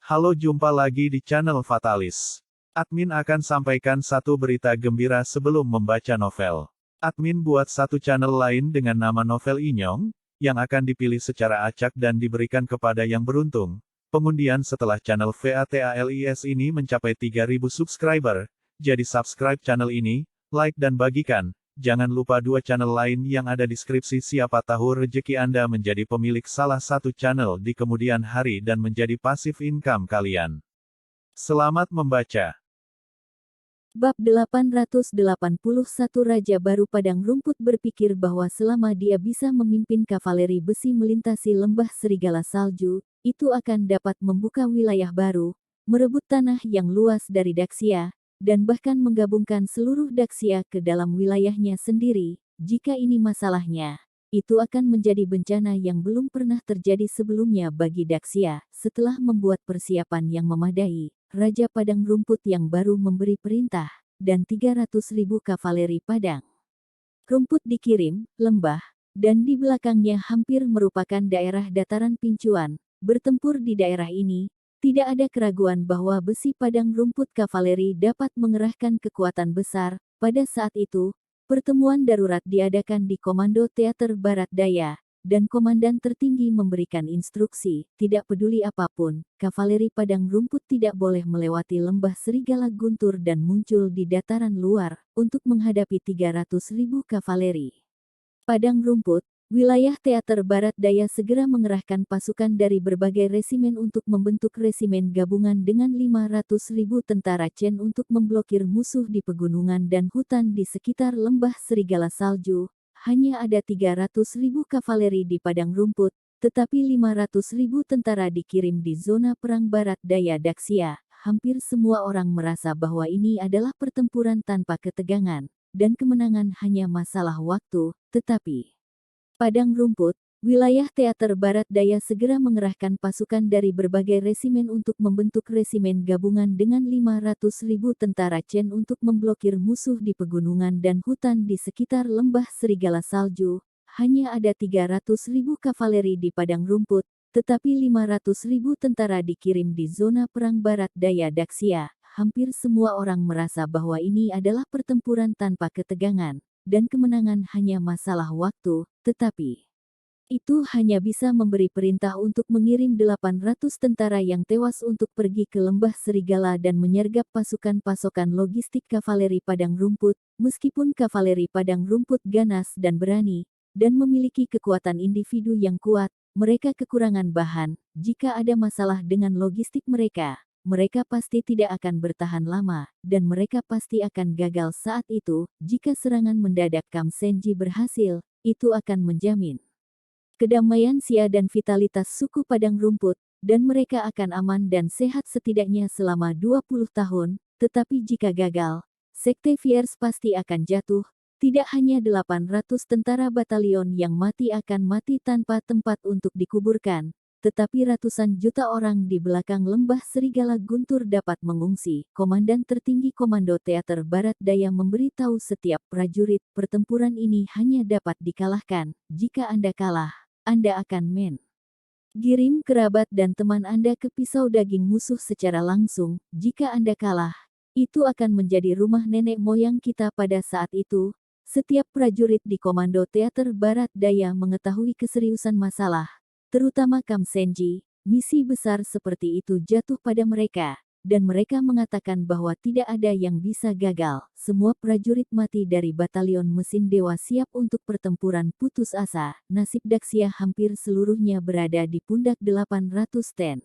Halo, jumpa lagi di channel Fatalis. Admin akan sampaikan satu berita gembira sebelum membaca novel. Admin buat satu channel lain dengan nama Novel Inyong, yang akan dipilih secara acak dan diberikan kepada yang beruntung. Pengundian setelah channel Fatalis ini mencapai 3.000 subscriber, jadi subscribe channel ini, like dan bagikan. Jangan lupa dua channel lain yang ada di deskripsi. Siapa tahu rezeki Anda menjadi pemilik salah satu channel di kemudian hari dan menjadi pasif income kalian. Selamat membaca. Bab 881 Raja Baru Padang Rumput berpikir bahwa selama dia bisa memimpin kavaleri besi melintasi lembah serigala salju, itu akan dapat membuka wilayah baru, merebut tanah yang luas dari Daxia, dan bahkan menggabungkan seluruh Daxia ke dalam wilayahnya sendiri. Jika ini masalahnya, itu akan menjadi bencana yang belum pernah terjadi sebelumnya bagi Daxia. Setelah membuat persiapan yang memadai, Raja Padang Rumput yang baru memberi perintah, dan 300.000 kavaleri Padang Rumput dikirim, lembah, dan di belakangnya hampir merupakan daerah dataran pincuan. Bertempur di daerah ini, tidak ada keraguan bahwa besi Padang Rumput kavaleri dapat mengerahkan kekuatan besar. Pada saat itu, pertemuan darurat diadakan di Komando Teater Barat Daya, dan komandan tertinggi memberikan instruksi, tidak peduli apapun, kavaleri Padang Rumput tidak boleh melewati lembah Serigala Guntur dan muncul di dataran luar, untuk menghadapi 300.000 kavaleri Padang Rumput. Wilayah Teater Barat Daya segera mengerahkan pasukan dari berbagai resimen untuk membentuk resimen gabungan dengan 500.000 tentara Chen untuk memblokir musuh di pegunungan dan hutan di sekitar lembah Serigala Salju. Hanya ada 300.000 kavaleri di Padang Rumput, tetapi 500.000 tentara dikirim di zona perang Barat Daya Daxia. Hampir semua orang merasa bahwa ini adalah pertempuran tanpa ketegangan, dan kemenangan hanya masalah waktu, tetapi Padang Rumput, wilayah Teater Barat Daya segera mengerahkan pasukan dari berbagai resimen untuk membentuk resimen gabungan dengan 500.000 tentara Chen untuk memblokir musuh di pegunungan dan hutan di sekitar lembah Serigala Salju. Hanya ada 300.000 kavaleri di Padang Rumput, tetapi 500.000 tentara dikirim di zona perang Barat Daya Daxia. Hampir semua orang merasa bahwa ini adalah pertempuran tanpa ketegangan, dan kemenangan hanya masalah waktu, tetapi itu hanya bisa memberi perintah untuk mengirim 800 tentara yang tewas untuk pergi ke lembah Serigala dan menyergap pasukan pasokan logistik kavaleri Padang Rumput. Meskipun kavaleri Padang Rumput ganas dan berani, dan memiliki kekuatan individu yang kuat, mereka kekurangan bahan. Jika ada masalah dengan logistik mereka pasti tidak akan bertahan lama, dan mereka pasti akan gagal saat itu. Jika serangan mendadak Kam Senji berhasil, itu akan menjamin kedamaian Xia dan vitalitas suku Padang Rumput, dan mereka akan aman dan sehat setidaknya selama 20 tahun. Tetapi jika gagal, Sekte Fierce pasti akan jatuh. Tidak hanya 800 tentara batalion yang mati akan mati tanpa tempat untuk dikuburkan, tetapi ratusan juta orang di belakang lembah Serigala Guntur dapat mengungsi. Komandan tertinggi Komando Teater Barat Daya memberitahu setiap prajurit, pertempuran ini hanya dapat dikalahkan jika Anda kalah. Anda akan girim kerabat dan teman Anda ke pisau daging musuh secara langsung. Jika Anda kalah, itu akan menjadi rumah nenek moyang kita pada saat itu. Setiap prajurit di Komando Teater Barat Daya mengetahui keseriusan masalah, terutama Kam Senji. Misi besar seperti itu jatuh pada mereka, dan mereka mengatakan bahwa tidak ada yang bisa gagal. Semua prajurit mati dari batalion mesin dewa siap untuk pertempuran putus asa. Nasib Daxia hampir seluruhnya berada di pundak 800 ten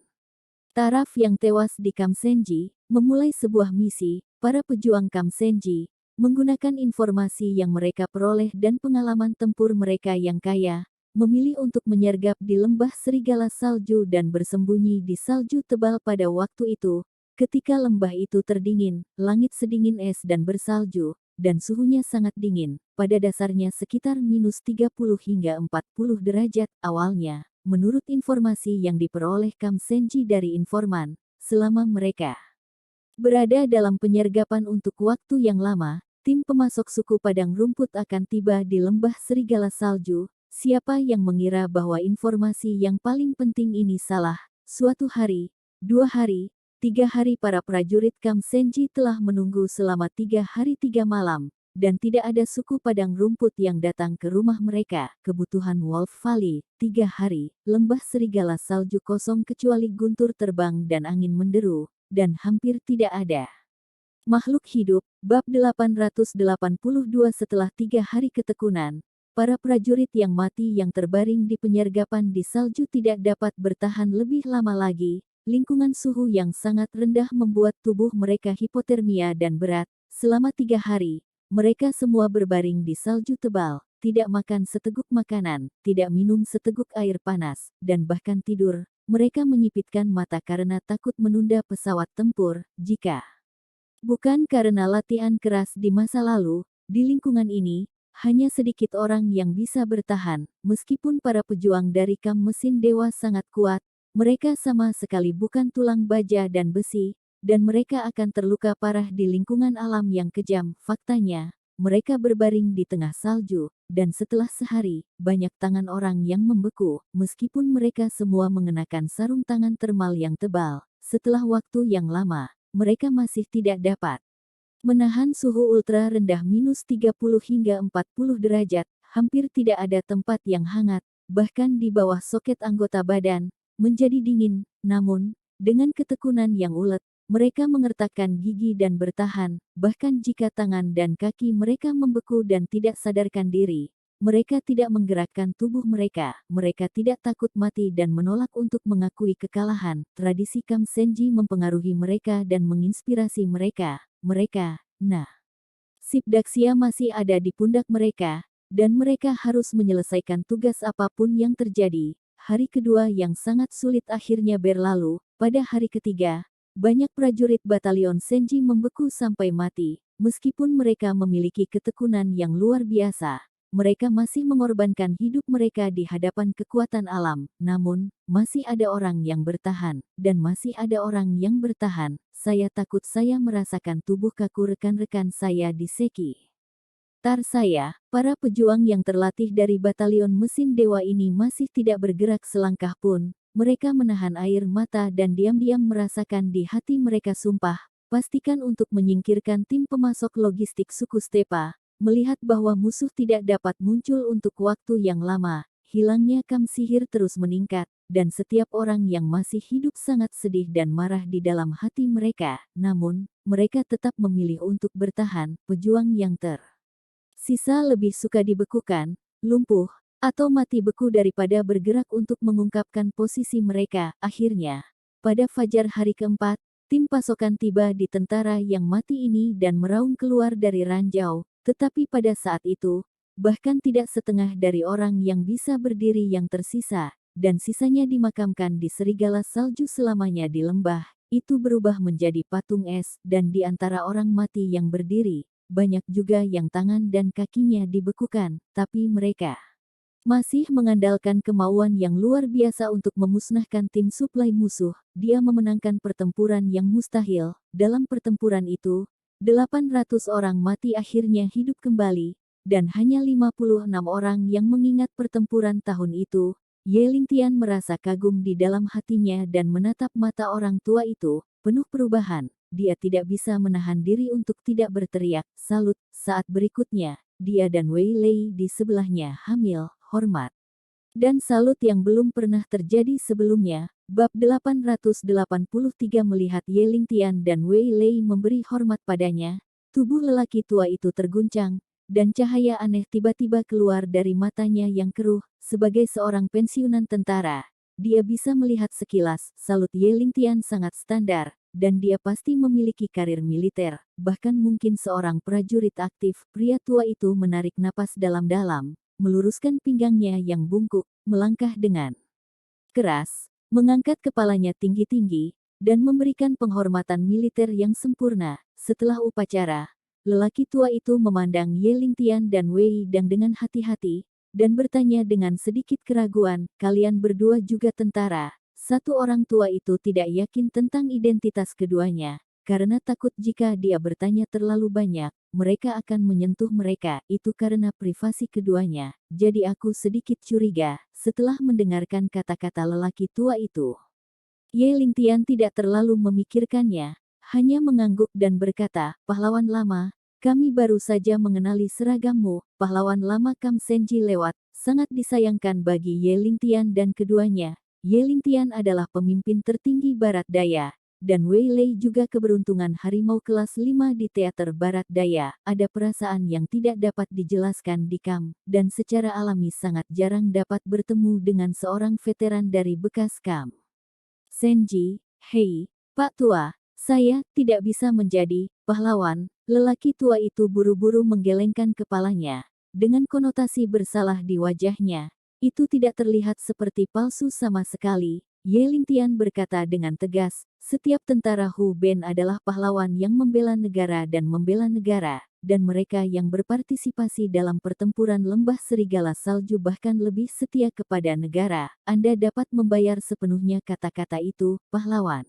taraf yang tewas di Kam Senji. Memulai sebuah misi, para pejuang Kam Senji menggunakan informasi yang mereka peroleh dan pengalaman tempur mereka yang kaya, memilih untuk menyergap di lembah Serigala Salju dan bersembunyi di salju tebal pada waktu itu. Ketika lembah itu terdingin, langit sedingin es dan bersalju, dan suhunya sangat dingin, pada dasarnya sekitar -30 hingga 40 derajat. Awalnya, menurut informasi yang diperoleh Kam Senji dari informan, selama mereka berada dalam penyergapan untuk waktu yang lama, tim pemasok suku Padang Rumput akan tiba di lembah Serigala Salju. Siapa yang mengira bahwa informasi yang paling penting ini salah? Suatu hari, 2 hari, 3 hari para prajurit Kam Senji telah menunggu selama 3 hari 3 malam, dan tidak ada suku padang rumput yang datang ke rumah mereka. Kebutuhan Wolf Valley, 3 hari, lembah serigala salju kosong kecuali guntur terbang dan angin menderu, dan hampir tidak ada makhluk hidup. Bab 882. Setelah 3 hari ketekunan, para prajurit yang mati yang terbaring di penyergapan di salju tidak dapat bertahan lebih lama lagi. Lingkungan suhu yang sangat rendah membuat tubuh mereka hipotermia dan berat. Selama 3 hari, mereka semua berbaring di salju tebal, tidak makan seteguk makanan, tidak minum seteguk air panas, dan bahkan tidur. Mereka menyipitkan mata karena takut menunda pesawat tempur. Jika bukan karena latihan keras di masa lalu, di lingkungan ini, hanya sedikit orang yang bisa bertahan. Meskipun para pejuang dari Kam Mesin Dewa sangat kuat, mereka sama sekali bukan tulang baja dan besi, dan mereka akan terluka parah di lingkungan alam yang kejam. Faktanya, mereka berbaring di tengah salju, dan setelah sehari, banyak tangan orang yang membeku, meskipun mereka semua mengenakan sarung tangan termal yang tebal. Setelah waktu yang lama, mereka masih tidak dapat menahan suhu ultra rendah -30 hingga 40 derajat, hampir tidak ada tempat yang hangat, bahkan di bawah soket anggota badan, menjadi dingin. Namun, dengan ketekunan yang ulet, mereka mengertakkan gigi dan bertahan, bahkan jika tangan dan kaki mereka membeku dan tidak sadarkan diri. Mereka tidak menggerakkan tubuh mereka, mereka tidak takut mati dan menolak untuk mengakui kekalahan. Tradisi Kam Senji mempengaruhi mereka dan menginspirasi mereka. Sip Daxia masih ada di pundak mereka, dan mereka harus menyelesaikan tugas apapun yang terjadi. Hari kedua yang sangat sulit akhirnya berlalu. Pada hari ketiga, banyak prajurit batalion Senji membeku sampai mati. Meskipun mereka memiliki ketekunan yang luar biasa, mereka masih mengorbankan hidup mereka di hadapan kekuatan alam. Namun, masih ada orang yang bertahan, dan masih ada orang yang bertahan. Saya takut saya merasakan tubuh kaku rekan-rekan saya di seki tar saya. Para pejuang yang terlatih dari batalion mesin dewa ini masih tidak bergerak selangkah pun. Mereka menahan air mata dan diam-diam merasakan di hati mereka sumpah. Pastikan untuk menyingkirkan tim pemasok logistik suku Stepa. Melihat bahwa musuh tidak dapat muncul untuk waktu yang lama, hilangnya Kam sihir terus meningkat, dan setiap orang yang masih hidup sangat sedih dan marah di dalam hati mereka. Namun, mereka tetap memilih untuk bertahan. Pejuang yang tersisa lebih suka dibekukan, lumpuh, atau mati beku daripada bergerak untuk mengungkapkan posisi mereka. Akhirnya, pada fajar hari keempat, tim pasokan tiba di tentara yang mati ini dan meraung keluar dari ranjau. Tetapi pada saat itu, bahkan tidak setengah dari orang yang bisa berdiri yang tersisa, dan sisanya dimakamkan di serigala salju selamanya di lembah, itu berubah menjadi patung es, dan di antara orang mati yang berdiri, banyak juga yang tangan dan kakinya dibekukan, tapi mereka masih mengandalkan kemauan yang luar biasa untuk memusnahkan tim suplai musuh. Dia memenangkan pertempuran yang mustahil. Dalam pertempuran itu, 800 orang mati akhirnya hidup kembali, dan hanya 56 orang yang mengingat pertempuran tahun itu. Ye Lingtian merasa kagum di dalam hatinya dan menatap mata orang tua itu, penuh perubahan. Dia tidak bisa menahan diri untuk tidak berteriak, salut. Saat berikutnya, dia dan Wei Lei di sebelahnya hamil, hormat dan salut yang belum pernah terjadi sebelumnya. Bab 883. Melihat Ye Lingtian dan Wei Lei memberi hormat padanya, tubuh lelaki tua itu terguncang, dan cahaya aneh tiba-tiba keluar dari matanya yang keruh. Sebagai seorang pensiunan tentara, dia bisa melihat sekilas. Salut Ye Lingtian sangat standar, dan dia pasti memiliki karir militer, bahkan mungkin seorang prajurit aktif. Pria tua itu menarik napas dalam-dalam, meluruskan pinggangnya yang bungkuk, melangkah dengan keras, mengangkat kepalanya tinggi-tinggi, dan memberikan penghormatan militer yang sempurna. Setelah upacara, lelaki tua itu memandang Ye Lingtian dan Wei Dang dengan hati-hati, dan bertanya dengan sedikit keraguan, "Kalian berdua juga tentara?" Satu orang tua itu tidak yakin tentang identitas keduanya, karena takut jika dia bertanya terlalu banyak, mereka akan menyentuh mereka. Itu karena privasi keduanya. Jadi aku sedikit curiga, setelah mendengarkan kata-kata lelaki tua itu. Ye Lingtian tidak terlalu memikirkannya, hanya mengangguk dan berkata, pahlawan lama, kami baru saja mengenali seragammu, pahlawan lama Kam Senji lewat, sangat disayangkan bagi Ye Lingtian dan keduanya. Ye Lingtian adalah pemimpin tertinggi Barat Daya, dan Wei Lei juga keberuntungan harimau kelas 5 di teater Barat Daya. Ada perasaan yang tidak dapat dijelaskan di Kam, dan secara alami sangat jarang dapat bertemu dengan seorang veteran dari bekas Kam. Senji, hei, Pak Tua, saya tidak bisa menjadi pahlawan. Lelaki tua itu buru-buru menggelengkan kepalanya. Dengan konotasi bersalah di wajahnya, itu tidak terlihat seperti palsu sama sekali. Ye Lingtian berkata dengan tegas, setiap tentara Hu Ben adalah pahlawan yang membela negara dan membela negara, dan mereka yang berpartisipasi dalam pertempuran lembah serigala salju bahkan lebih setia kepada negara. Anda dapat membayar sepenuhnya kata-kata itu, pahlawan.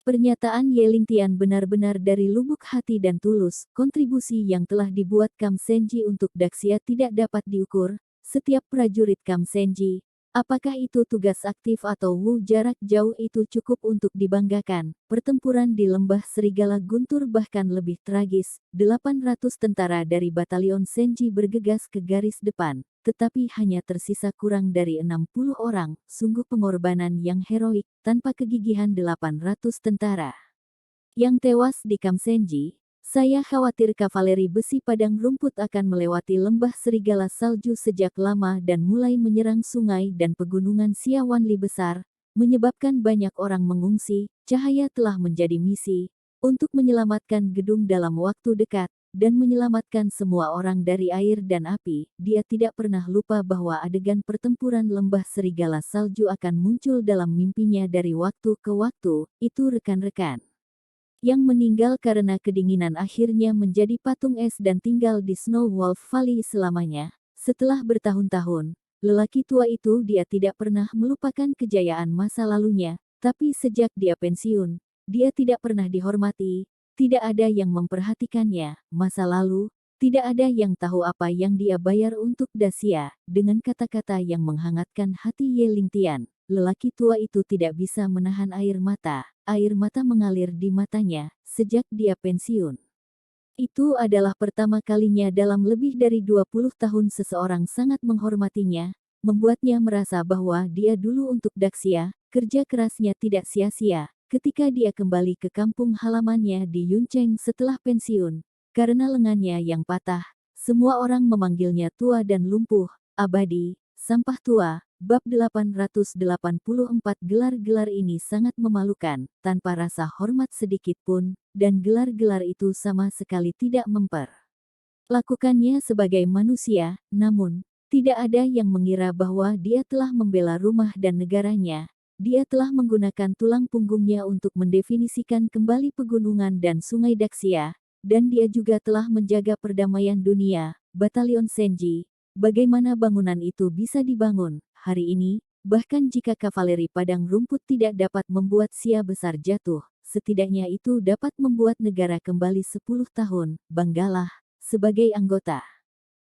Pernyataan Ye Lingtian benar-benar dari lubuk hati dan tulus. Kontribusi yang telah dibuat Kam Senji untuk Daxia tidak dapat diukur. Setiap prajurit Kam Senji, apakah itu tugas aktif atau Wu jarak jauh, itu cukup untuk dibanggakan. Pertempuran di Lembah Serigala Guntur bahkan lebih tragis. 800 tentara dari batalion Senji bergegas ke garis depan, tetapi hanya tersisa kurang dari 60 orang. Sungguh pengorbanan yang heroik. Tanpa kegigihan 800 tentara yang tewas di Kam Senji, saya khawatir kavaleri besi padang rumput akan melewati lembah serigala salju sejak lama dan mulai menyerang sungai dan pegunungan Siawanli besar, menyebabkan banyak orang mengungsi. Cahaya telah menjadi misi untuk menyelamatkan gedung dalam waktu dekat dan menyelamatkan semua orang dari air dan api. Dia tidak pernah lupa bahwa adegan pertempuran lembah serigala salju akan muncul dalam mimpinya dari waktu ke waktu. Itu rekan-rekan yang meninggal karena kedinginan akhirnya menjadi patung es dan tinggal di Snow Wolf Valley selamanya. Setelah bertahun-tahun, lelaki tua itu dia tidak pernah melupakan kejayaan masa lalunya, tapi sejak dia pensiun, dia tidak pernah dihormati. Tidak ada yang memperhatikannya. Masa lalu, tidak ada yang tahu apa yang dia bayar untuk Daxia. Dengan kata-kata yang menghangatkan hati Ye Lingtian, lelaki tua itu tidak bisa menahan air mata. Air mata mengalir di matanya sejak dia pensiun. Itu adalah pertama kalinya dalam lebih dari 20 tahun seseorang sangat menghormatinya, membuatnya merasa bahwa dia dulu untuk Daxia, kerja kerasnya tidak sia-sia. Ketika dia kembali ke kampung halamannya di Yuncheng setelah pensiun, karena lengannya yang patah, semua orang memanggilnya tua dan lumpuh, abadi, sampah tua. Bab 884. Gelar-gelar ini sangat memalukan, tanpa rasa hormat sedikit pun, dan gelar-gelar itu sama sekali tidak memperlakukannya sebagai manusia. Namun, tidak ada yang mengira bahwa dia telah membela rumah dan negaranya. Dia telah menggunakan tulang punggungnya untuk mendefinisikan kembali pegunungan dan sungai Daxia, dan dia juga telah menjaga perdamaian dunia. Batalion Senji, bagaimana bangunan itu bisa dibangun hari ini? Bahkan jika kavaleri padang rumput tidak dapat membuat Sia besar jatuh, setidaknya itu dapat membuat negara kembali 10 tahun. Banggalah sebagai anggota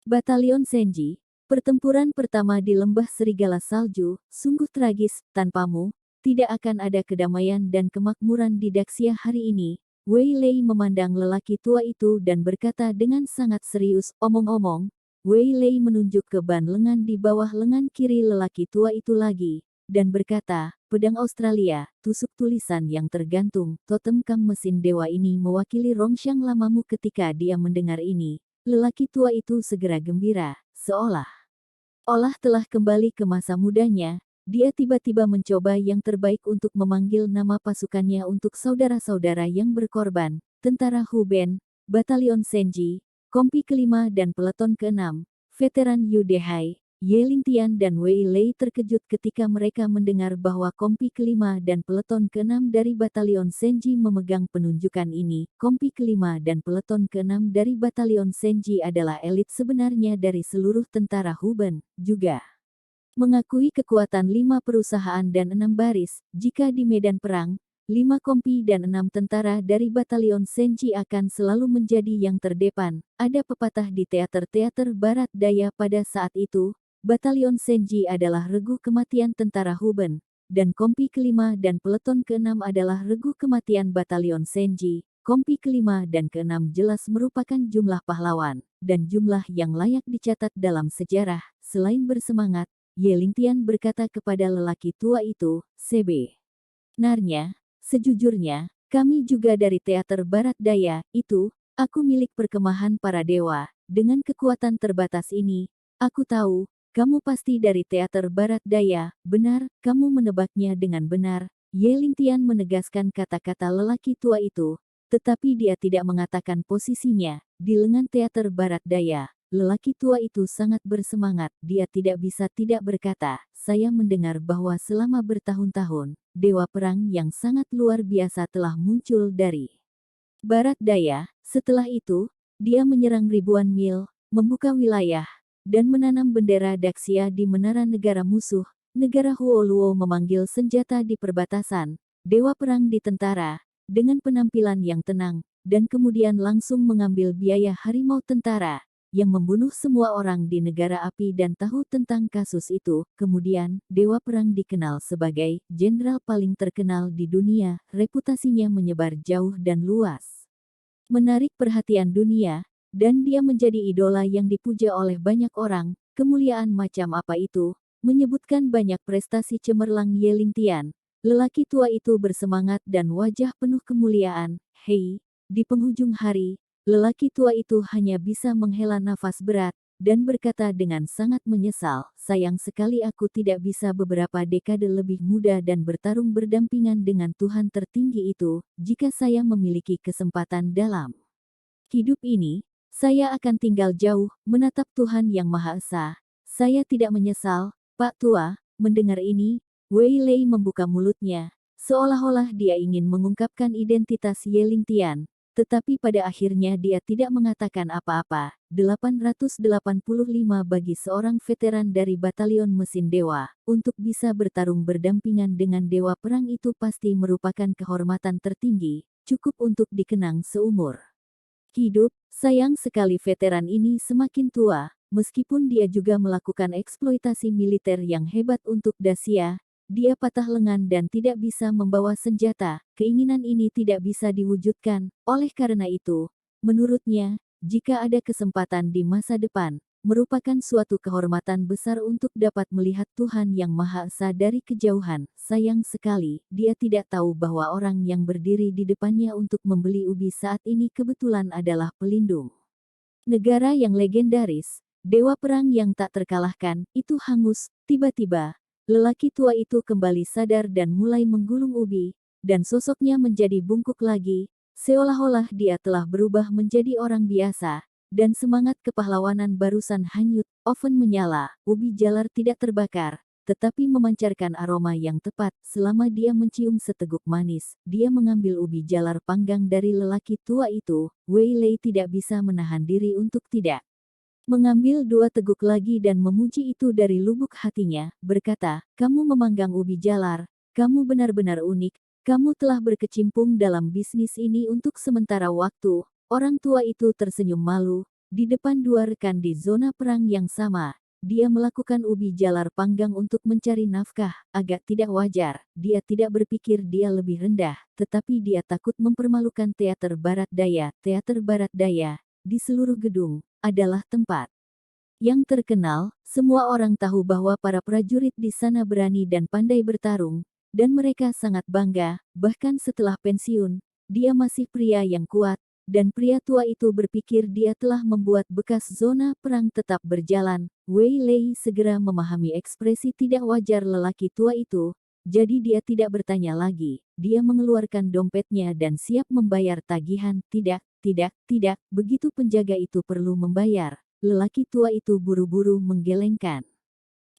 Batalion Senji. Pertempuran pertama di Lembah Serigala Salju, sungguh tragis. Tanpamu, tidak akan ada kedamaian dan kemakmuran di Daxia hari ini. Wei Lei memandang lelaki tua itu dan berkata dengan sangat serius. Omong-omong, Wei Lei menunjuk ke ban lengan di bawah lengan kiri lelaki tua itu lagi, dan berkata, pedang Australia, tusuk tulisan yang tergantung. Totem Kam mesin dewa ini mewakili Rongxiang lamamu. Ketika dia mendengar ini, lelaki tua itu segera gembira, seolah-olah telah kembali ke masa mudanya. Dia tiba-tiba mencoba yang terbaik untuk memanggil nama pasukannya untuk saudara-saudara yang berkorban, tentara Hu Ben, Batalion Senji, Kompi kelima dan Peleton keenam, veteran Yu Dehai. Ye Lingtian dan Wei Lei terkejut ketika mereka mendengar bahwa Kompi kelima dan Peleton keenam dari Batalion Senji memegang penunjukan ini. Kompi kelima dan Peleton keenam dari Batalion Senji adalah elit sebenarnya dari seluruh tentara Hu Ben, juga mengakui kekuatan 5 perusahaan dan 6 baris. Jika di medan perang, 5 kompi dan 6 tentara dari Batalion Senji akan selalu menjadi yang terdepan. Ada pepatah di teater-teater Barat Daya pada saat itu, Batalion Senji adalah regu kematian tentara Hu Ben. dan kompi kelima dan peleton keenam adalah regu kematian batalion Senji. Kompi kelima dan keenam jelas merupakan jumlah pahlawan, dan jumlah yang layak dicatat dalam sejarah. Selain bersemangat, Ye Lingtian berkata kepada lelaki tua itu, "Sebenarnya, sejujurnya, kami juga dari teater barat daya, itu, aku milik perkemahan para dewa. Dengan kekuatan terbatas ini, aku tahu, kamu pasti dari teater barat daya, benar, kamu menebaknya dengan benar." Ye Lingtian menegaskan kata-kata lelaki tua itu, tetapi dia tidak mengatakan posisinya. Di lengan teater barat daya, lelaki tua itu sangat bersemangat. Dia tidak bisa tidak berkata, "Saya mendengar bahwa selama bertahun-tahun, dewa perang yang sangat luar biasa telah muncul dari barat daya." Setelah itu, dia menyerang ribuan mil, membuka wilayah, dan menanam bendera Daxia di menara negara musuh. Negara Huoluo memanggil senjata di perbatasan, dewa perang di tentara, dengan penampilan yang tenang, dan kemudian langsung mengambil biaya harimau tentara, yang membunuh semua orang di negara api dan tahu tentang kasus itu. Kemudian, dewa perang dikenal sebagai jenderal paling terkenal di dunia, reputasinya menyebar jauh dan luas, menarik perhatian dunia, dan dia menjadi idola yang dipuja oleh banyak orang. Kemuliaan macam apa itu? Menyebutkan banyak prestasi cemerlang Ye Lingtian. Lelaki tua itu bersemangat dan wajah penuh kemuliaan. Hei, di penghujung hari, lelaki tua itu hanya bisa menghela nafas berat, dan berkata dengan sangat menyesal, "Sayang sekali aku tidak bisa beberapa dekade lebih muda dan bertarung berdampingan dengan Tuhan tertinggi itu. Jika saya memiliki kesempatan dalam hidup ini, saya akan tinggal jauh, menatap Tuhan yang Maha Esa. Saya tidak menyesal, Pak Tua." Mendengar ini, Wei Lei membuka mulutnya, seolah-olah dia ingin mengungkapkan identitas Ye Lingtian, tetapi pada akhirnya dia tidak mengatakan apa-apa. 885 bagi seorang veteran dari batalion mesin dewa, untuk bisa bertarung berdampingan dengan dewa perang itu pasti merupakan kehormatan tertinggi, cukup untuk dikenang seumur hidup. Sayang sekali veteran ini semakin tua, meskipun dia juga melakukan eksploitasi militer yang hebat untuk Dacia. Dia patah lengan dan tidak bisa membawa senjata. Keinginan ini tidak bisa diwujudkan. Oleh karena itu, menurutnya, jika ada kesempatan di masa depan, merupakan suatu kehormatan besar untuk dapat melihat Tuhan yang Maha Esa dari kejauhan. Sayang sekali, dia tidak tahu bahwa orang yang berdiri di depannya untuk membeli ubi saat ini kebetulan adalah pelindung negara yang legendaris, dewa perang yang tak terkalahkan. Itu hangus. Tiba-tiba, lelaki tua itu kembali sadar dan mulai menggulung ubi, dan sosoknya menjadi bungkuk lagi, seolah-olah dia telah berubah menjadi orang biasa, dan semangat kepahlawanan barusan hanyut. Oven menyala, ubi jalar tidak terbakar, tetapi memancarkan aroma yang tepat. Selama dia mencium seteguk manis, dia mengambil ubi jalar panggang dari lelaki tua itu. Wei Lei tidak bisa menahan diri untuk tidak mengambil 2 teguk lagi dan memuji itu dari lubuk hatinya, berkata, "Kamu memanggang ubi jalar, kamu benar-benar unik, kamu telah berkecimpung dalam bisnis ini untuk sementara waktu." Orang tua itu tersenyum malu, di depan 2 rekan di zona perang yang sama. Dia melakukan ubi jalar panggang untuk mencari nafkah. Agak tidak wajar, dia tidak berpikir dia lebih rendah, tetapi dia takut mempermalukan teater barat daya. Teater barat daya, di seluruh gedung, adalah tempat yang terkenal. Semua orang tahu bahwa para prajurit di sana berani dan pandai bertarung, dan mereka sangat bangga. Bahkan setelah pensiun, dia masih pria yang kuat, dan pria tua itu berpikir dia telah membuat bekas zona perang tetap berjalan. Wei Lei segera memahami ekspresi tidak wajar lelaki tua itu, jadi dia tidak bertanya lagi. Dia mengeluarkan dompetnya dan siap membayar tagihan. "Tidak, tidak, tidak, begitu penjaga itu perlu membayar." Lelaki tua itu buru-buru menggelengkan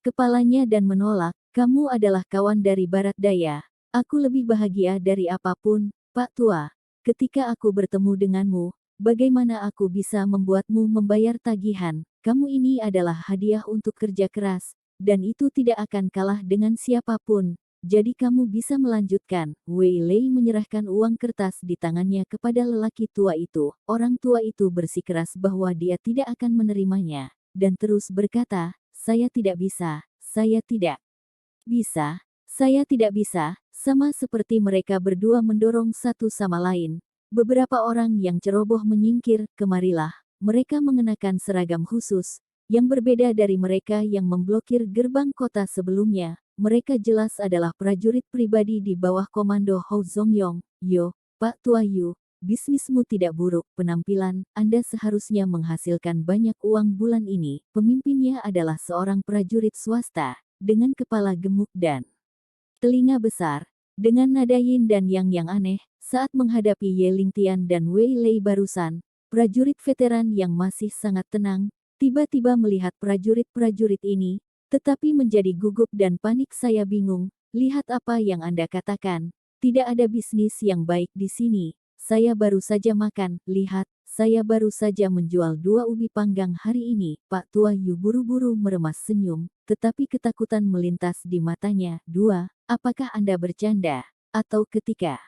kepalanya dan menolak, "Kamu adalah kawan dari barat daya. Aku lebih bahagia dari apapun, Pak Tua. Ketika aku bertemu denganmu, bagaimana aku bisa membuatmu membayar tagihan? Kamu ini adalah hadiah untuk kerja keras, dan itu tidak akan kalah dengan siapapun. Jadi kamu bisa melanjutkan." Wei Lei menyerahkan uang kertas di tangannya kepada lelaki tua itu. Orang tua itu bersikeras bahwa dia tidak akan menerimanya, dan terus berkata, "Saya tidak bisa, saya tidak bisa." Saya tidak bisa, sama seperti mereka berdua mendorong satu sama lain. Beberapa orang yang ceroboh menyingkir, kemarilah. Mereka mengenakan seragam khusus, yang berbeda dari mereka yang memblokir gerbang kota sebelumnya. Mereka jelas adalah prajurit pribadi di bawah komando Hou Zongyong. Yo, Pak Tua Yu, bisnismu tidak buruk, penampilan, Anda seharusnya menghasilkan banyak uang bulan ini. Pemimpinnya adalah seorang prajurit swasta, dengan kepala gemuk dan telinga besar. Dengan nada yin dan yang aneh, saat menghadapi Ye Lingtian dan Wei Lei barusan, prajurit veteran yang masih sangat tenang, tiba-tiba melihat prajurit-prajurit ini, tetapi menjadi gugup dan panik. Saya bingung, lihat apa yang Anda katakan. Tidak ada bisnis yang baik di sini. Saya baru saja makan, lihat, saya baru saja menjual 2 ubi panggang hari ini. Pak Tua Yu buru-buru meremas senyum, tetapi ketakutan melintas di matanya. 2, apakah Anda bercanda? Atau ketika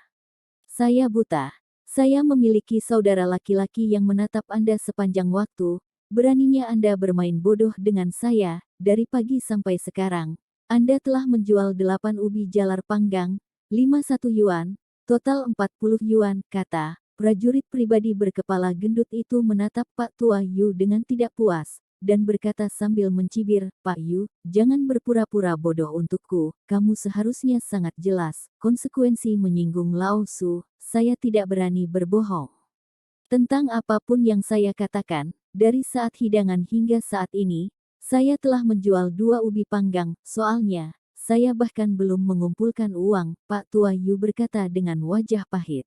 saya buta, saya memiliki saudara laki-laki yang menatap Anda sepanjang waktu, beraninya Anda bermain bodoh dengan saya, dari pagi sampai sekarang. Anda telah menjual 8 ubi jalar panggang, 51 yuan, total 40 yuan, kata prajurit pribadi berkepala gendut itu menatap Pak Tua Yu dengan tidak puas, dan berkata sambil mencibir, Pak Yu, jangan berpura-pura bodoh untukku, kamu seharusnya sangat jelas, konsekuensi menyinggung Lao Su, saya tidak berani berbohong. Tentang apapun yang saya katakan, dari saat hidangan hingga saat ini, saya telah menjual 2 ubi panggang, soalnya, saya bahkan belum mengumpulkan uang, Pak Tua Yu berkata dengan wajah pahit.